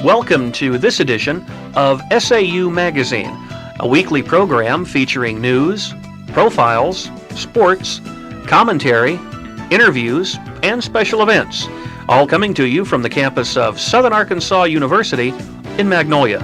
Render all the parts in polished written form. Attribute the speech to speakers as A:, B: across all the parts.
A: Welcome to this edition of SAU Magazine, a weekly program featuring news, profiles, sports, commentary, interviews, and special events, all coming to you from the campus of Southern Arkansas University in Magnolia.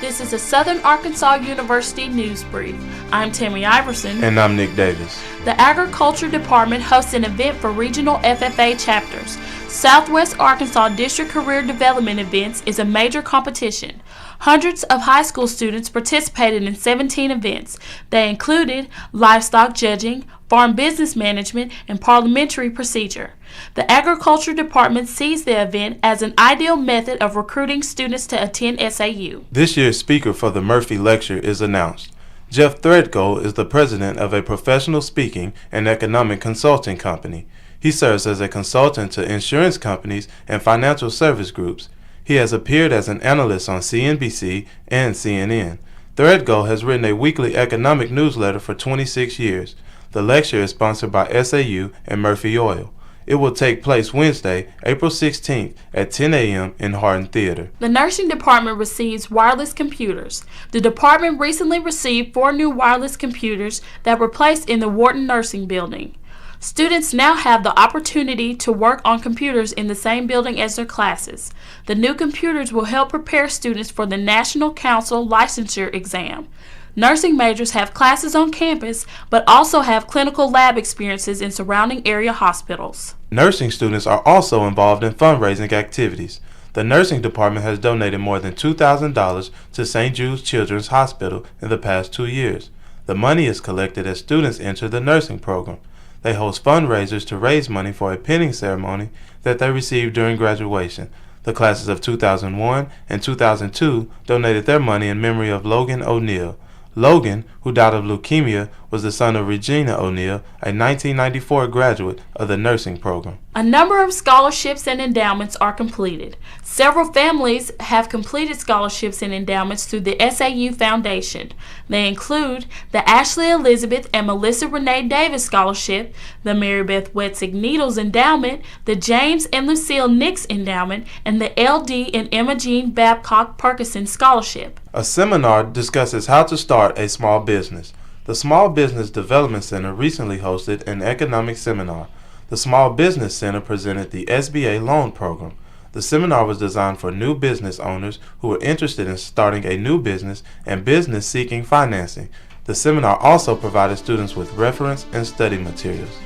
B: This is a Southern Arkansas University news brief. I'm Tammy Iverson.
C: And I'm Nick Davis.
B: The Agriculture Department hosts an event for regional FFA chapters. Southwest Arkansas District Career Development Events is a major competition. Hundreds of high school students participated in 17 events. They included livestock judging, farm business management, and parliamentary procedure. The Agriculture Department sees the event as an ideal method of recruiting students to attend SAU.
C: This year's speaker for the Murphy Lecture is announced. Jeff Threadgold is the president of a professional speaking and economic consulting company. He serves as a consultant to insurance companies and financial service groups. He has appeared as an analyst on CNBC and CNN. Threadgold has written a weekly economic newsletter for 26 years. The lecture is sponsored by SAU and Murphy Oil. It will take place Wednesday, April 16th at 10 a.m. in Hardin Theater.
B: The nursing department receives wireless computers. The department recently received 4 new wireless computers that were placed in the Wharton Nursing Building. Students now have the opportunity to work on computers in the same building as their classes. The new computers will help prepare students for the National Council licensure exam. Nursing majors have classes on campus, but also have clinical lab experiences in surrounding area hospitals.
C: Nursing students are also involved in fundraising activities. The nursing department has donated more than $2,000 to St. Jude's Children's Hospital in the past 2 years. The money is collected as students enter the nursing program. They host fundraisers to raise money for a pinning ceremony that they receive during graduation. The classes of 2001 and 2002 donated their money in memory of Logan O'Neill. Logan, who died of leukemia, was the son of Regina O'Neill, a 1994 graduate of the nursing program.
B: A number of scholarships and endowments are completed. Several families have completed scholarships and endowments through the SAU Foundation. They include the Ashley Elizabeth and Melissa Renee Davis Scholarship, the Mary Beth Wetzig Needles Endowment, the James and Lucille Nix Endowment, and the LD and Emma Jean Babcock Parkerson Scholarship.
C: A seminar discusses how to start a small business. The Small Business Development Center recently hosted an economic seminar. The Small Business Center presented the SBA loan program. The seminar was designed for new business owners who are interested in starting a new business and business seeking financing. The seminar also provided students with reference and study materials.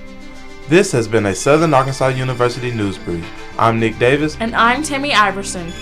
C: This has been a Southern Arkansas University News Brief. I'm Nick Davis.
B: And I'm Tammy Iverson.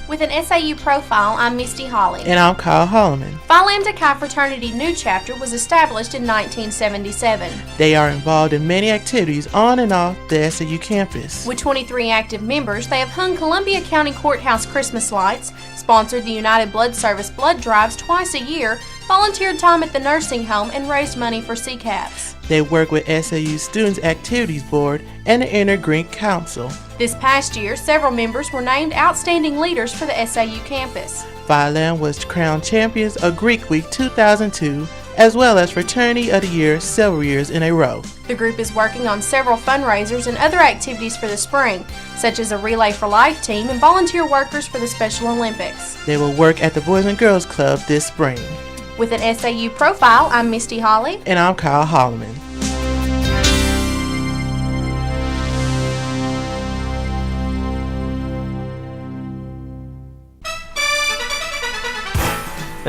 D: With an SAU profile, I'm Mistie Holley.
E: And I'm Holleman.
D: Phi Lambda Chi Fraternity New Chapter was established in 1977.
E: They are involved in many activities on and off the SAU campus.
D: With 23 active members, they have hung Columbia County Courthouse Christmas lights, sponsored the United Blood Service blood drives twice a year, volunteered time at the nursing home, and raised money for CCAPs.
E: They work with SAU Students Activities Board and the Inner Green Council.
D: This past year, several members were named Outstanding Leaders for the SAU campus.
E: Phi Lambda was crowned champions of Greek Week 2002, as well as Fraternity of the Year several years in a row.
D: The group is working on several fundraisers and other activities for the spring, such as a Relay for Life team and volunteer workers for the Special Olympics.
E: They will work at the Boys and Girls Club this spring.
D: With an SAU profile, I'm Mistie Holley.
E: And I'm Holleman.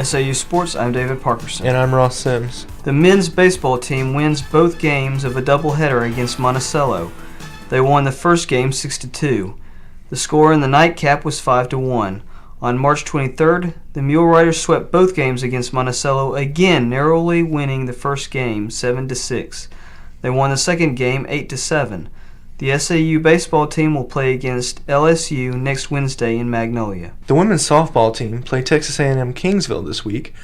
F: SAU Sports, I'm David Parkerson.
G: And I'm Ross Sims.
F: The men's baseball team wins both games of a doubleheader against Monticello. They won the first game 6-2. The score in the nightcap was 5-1. On March 23rd, the Mule Riders swept both games against Monticello, again narrowly winning the first game 7-6. They won the second game 8-7. The SAU baseball team will play against LSU next Wednesday in Magnolia.
G: The women's softball team played Texas A&M Kingsville this week,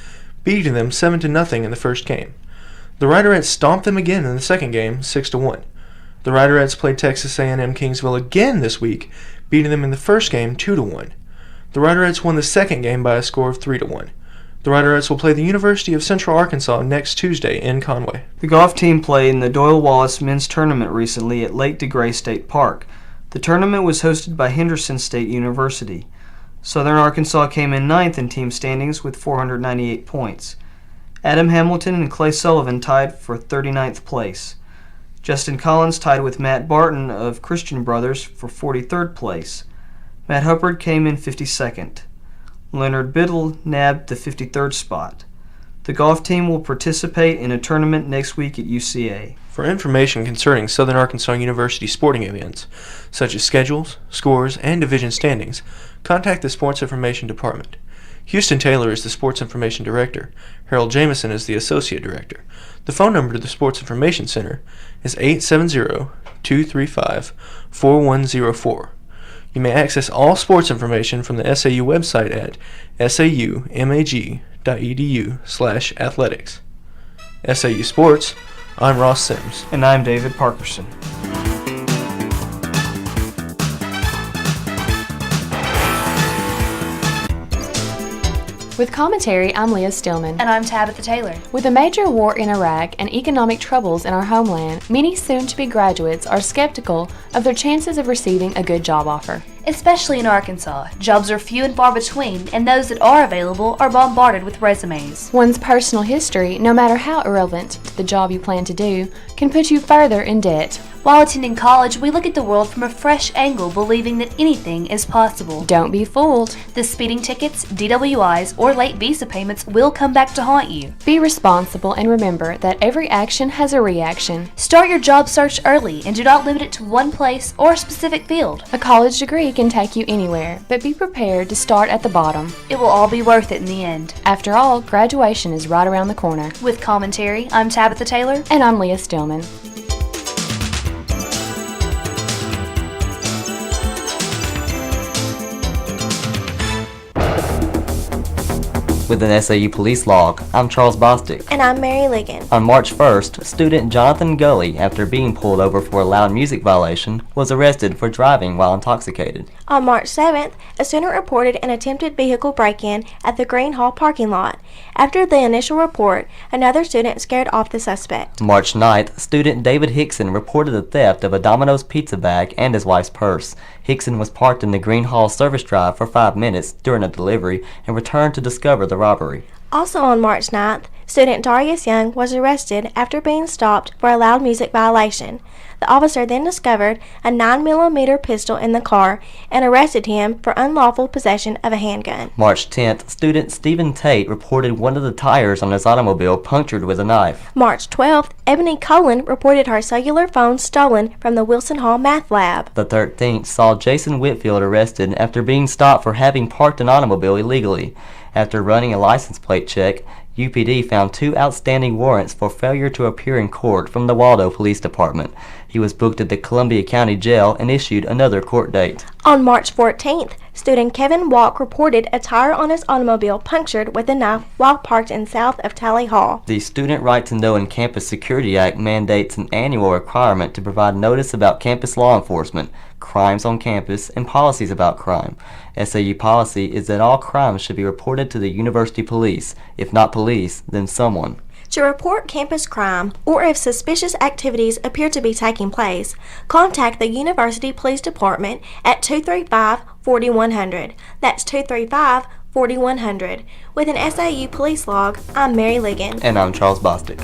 G: beating them 7-0 in the first game. The Riderettes stomped them again in the second game 6-1. The Riderettes played Texas A&M Kingsville again this week, beating them in the first game 2-1. The Riderettes won the second game by a score of 3-1. The Riderettes will play the University of Central Arkansas next Tuesday in Conway.
F: The golf team played in the Doyle Wallace men's tournament recently at Lake DeGray State Park. The tournament was hosted by Henderson State University. Southern Arkansas came in ninth in team standings with 498 points. Adam Hamilton and Clay Sullivan tied for 39th place. Justin Collins tied with Matt Barton of Christian Brothers for 43rd place. Matt Hubbard came in 52nd. Leonard Biddle nabbed the 53rd spot. The golf team will participate in a tournament next week at UCA.
G: For information concerning Southern Arkansas University sporting events, such as schedules, scores, and division standings, contact the Sports Information Department. Houston Taylor is the Sports Information Director. Harold Jameson is the Associate Director. The phone number to the Sports Information Center is 870-235-4104. You may access all sports information from the SAU website at saumag.edu/athletics. SAU Sports, I'm Ross Sims.
F: And I'm David Parkerson.
H: With commentary, I'm Leah Steelman.
D: And I'm Tabitha Taylor.
H: With a major war in Iraq and economic troubles in our homeland, many soon-to-be graduates are skeptical of their chances of receiving a good job offer.
D: Especially in Arkansas, jobs are few and far between, and those that are available are bombarded with resumes.
H: One's personal history, no matter how irrelevant to the job you plan to do, can put you further in debt.
D: While attending college, we look at the world from a fresh angle, believing that anything is possible.
H: Don't be fooled.
D: The speeding tickets, DWIs, or late visa payments will come back to haunt you.
H: Be responsible and remember that every action has a reaction.
D: Start your job search early and do not limit it to one place or a specific field.
H: A college degree can take you anywhere, but be prepared to start at the bottom.
D: It will all be worth it in the end.
H: After all, graduation is right around the corner.
D: With commentary, I'm Tabitha Taylor.
H: And I'm Leah Steelman.
I: With an SAU police log, I'm Charles Bostick.
J: And I'm Mary Ligon.
I: On March 1st, student Jonathan Gully, after being pulled over for a loud music violation, was arrested for driving while intoxicated.
J: On March 7th, a student reported an attempted vehicle break-in at the Green Hall parking lot. After the initial report, another student scared off the suspect.
I: March 9th, student David Hickson reported the theft of a Domino's pizza bag and his wife's purse. Hickson was parked in the Green Hall service drive for 5 minutes during a delivery and returned to discover the robbery.
J: Also on March 9th, student Darius Young was arrested after being stopped for a loud music violation. The officer then discovered a 9mm pistol in the car and arrested him for unlawful possession of a handgun.
I: March 10th, student Stephen Tate reported one of the tires on his automobile punctured with a knife.
J: March 12th, Ebony Cohen reported her cellular phone stolen from the Wilson Hall math lab.
I: The 13th saw Jason Whitfield arrested after being stopped for having parked an automobile illegally. After running a license plate check, UPD found 2 outstanding warrants for failure to appear in court from the Waldo Police Department. He was booked at the Columbia County Jail and issued another court date.
J: On March 14th, student Kevin Walk reported a tire on his automobile punctured with a knife while parked in south of Tally Hall.
I: The Student Right to Know and Campus Security Act mandates an annual requirement to provide notice about campus law enforcement, crimes on campus, and policies about crime. SAU policy is that all crimes should be reported to the university police. If not police, then someone.
J: To report campus crime, or if suspicious activities appear to be taking place, contact the University Police Department at 235-4100. That's 235-4100. With an SAU police log, I'm Mary Ligon.
I: And I'm Charles Bostick.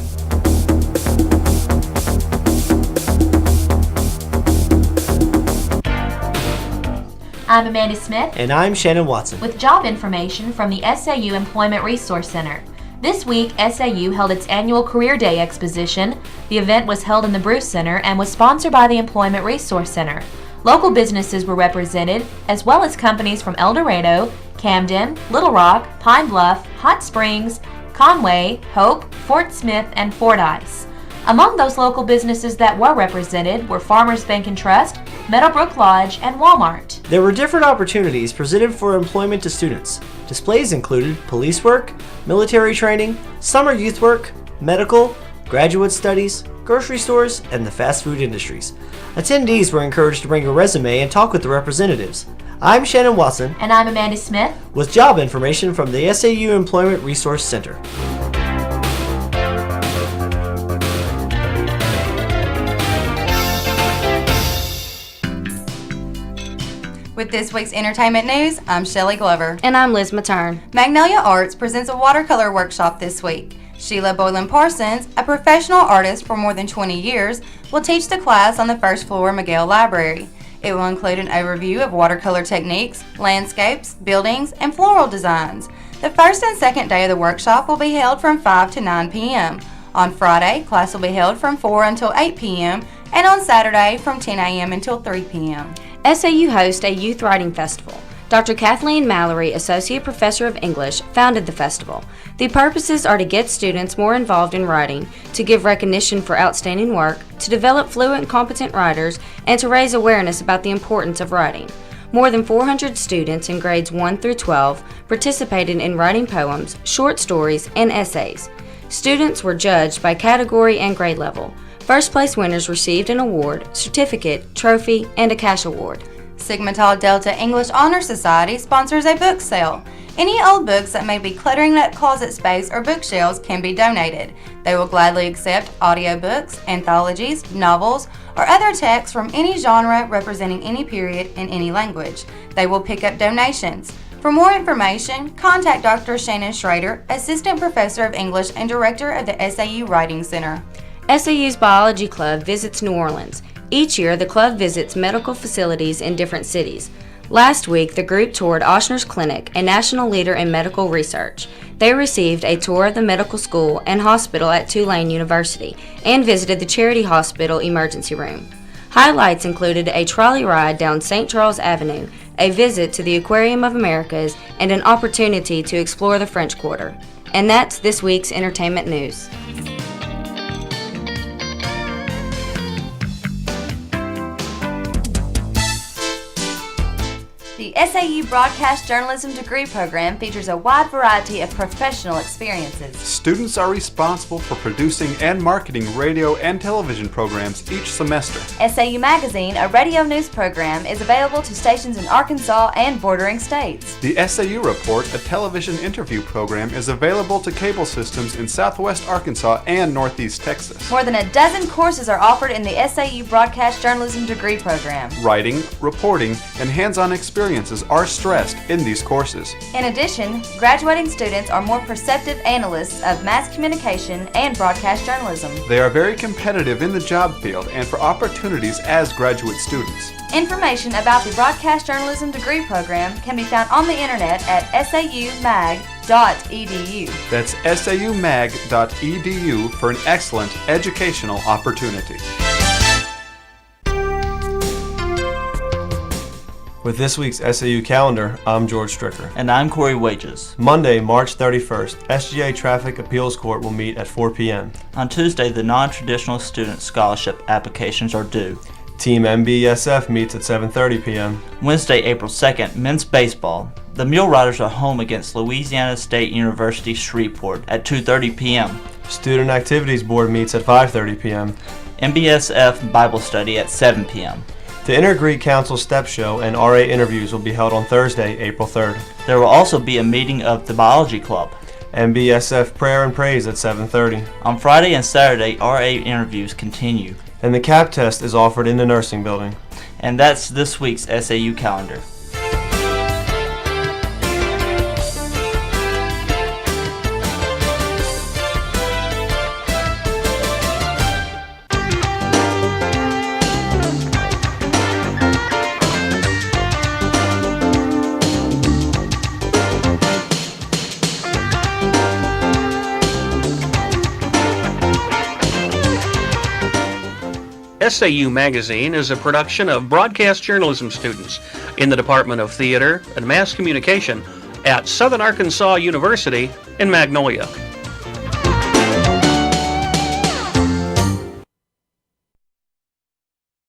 K: I'm Amanda Smith.
L: And I'm Shannon Watson.
K: With job information from the SAU Employment Resource Center. This week, SAU held its annual Career Day exposition. The event was held in the Bruce Center and was sponsored by the Employment Resource Center. Local businesses were represented, as well as companies from El Dorado, Camden, Little Rock, Pine Bluff, Hot Springs, Conway, Hope, Fort Smith, and Fordyce. Among those local businesses that were represented were Farmers Bank and Trust, Meadowbrook Lodge, and Walmart.
L: There were different opportunities presented for employment to students. Displays included police work, military training, summer youth work, medical, graduate studies, grocery stores, and the fast food industries. Attendees were encouraged to bring a resume and talk with the representatives. I'm Shannon Watson.
K: And I'm Amanda Smith.
L: With job information from the SAU Employment Resource Center.
M: With this week's entertainment news, I'm Shelley Glover.
N: And I'm Liz Mattern.
M: Magnolia Arts presents a watercolor workshop this week. Sheila Boylan Parsons, a professional artist for more than 20 years, will teach the class on the first floor of McGill Library. It will include an overview of watercolor techniques, landscapes, buildings, and floral designs. The first and second day of the workshop will be held from 5 to 9 p.m. On Friday, class will be held from 4 until 8 p.m., and on Saturday from 10 a.m. until 3 p.m.
N: SAU hosts a youth writing festival. Dr. Kathleen Mallory, Associate Professor of English, founded the festival. The purposes are to get students more involved in writing, to give recognition for outstanding work, to develop fluent, competent writers, and to raise awareness about the importance of writing. More than 400 students in grades 1 through 12 participated in writing poems, short stories, and essays. Students were judged by category and grade level. First place winners received an award, certificate, trophy, and a cash award.
M: Sigma Tau Delta English Honor Society sponsors a book sale. Any old books that may be cluttering that closet space or bookshelves can be donated. They will gladly accept audiobooks, anthologies, novels, or other texts from any genre representing any period in any language. They will pick up donations. For more information, contact Dr. Shannon Schrader, Assistant Professor of English and Director of the SAU Writing Center.
N: SAU's Biology Club visits New Orleans. Each year, the club visits medical facilities in different cities. Last week, the group toured Ochsner's Clinic, a national leader in medical research. They received a tour of the medical school and hospital at Tulane University and visited the Charity Hospital emergency room. Highlights included a trolley ride down St. Charles Avenue, a visit to the Aquarium of Americas, and an opportunity to explore the French Quarter. And that's this week's entertainment news.
K: The SAU Broadcast Journalism degree program features a wide variety of professional experiences.
O: Students are responsible for producing and marketing radio and television programs each semester.
K: SAU Magazine, a radio news program, is available to stations in Arkansas and bordering states.
O: The SAU Report, a television interview program, is available to cable systems in southwest Arkansas and northeast Texas.
K: More than a dozen courses are offered in the SAU Broadcast Journalism degree program.
O: Writing, reporting, and hands-on experiences are stressed in these courses.
K: In addition, graduating students are more perceptive analysts of mass communication and broadcast journalism.
O: They are very competitive in the job field and for opportunities as graduate students.
K: Information about the Broadcast Journalism degree program can be found on the internet at saumag.edu.
O: That's saumag.edu for an excellent educational opportunity.
P: With this week's SAU calendar, I'm George Stricker.
Q: And I'm Cory Wages.
P: Monday, March 31st, SGA Traffic Appeals Court will meet at 4 p.m.
Q: On Tuesday, the non-traditional student scholarship applications are due.
P: Team MBSF meets at 7:30 p.m.
Q: Wednesday, April 2nd, men's baseball. The Mule Riders are home against Louisiana State University Shreveport at 2:30 p.m.
P: Student Activities Board meets at 5:30 p.m.
Q: MBSF Bible Study at 7 p.m.
P: The Inter-Greek Council Step Show and RA interviews will be held on Thursday, April 3rd.
Q: There will also be a meeting of the Biology Club.
P: MBSF Prayer and Praise at 7:30.
Q: On Friday and Saturday, RA interviews continue.
P: And the CAP test is offered in the nursing building.
Q: And that's this week's SAU calendar.
A: SAU Magazine is a production of broadcast journalism students in the Department of Theater and Mass Communication at Southern Arkansas University in Magnolia.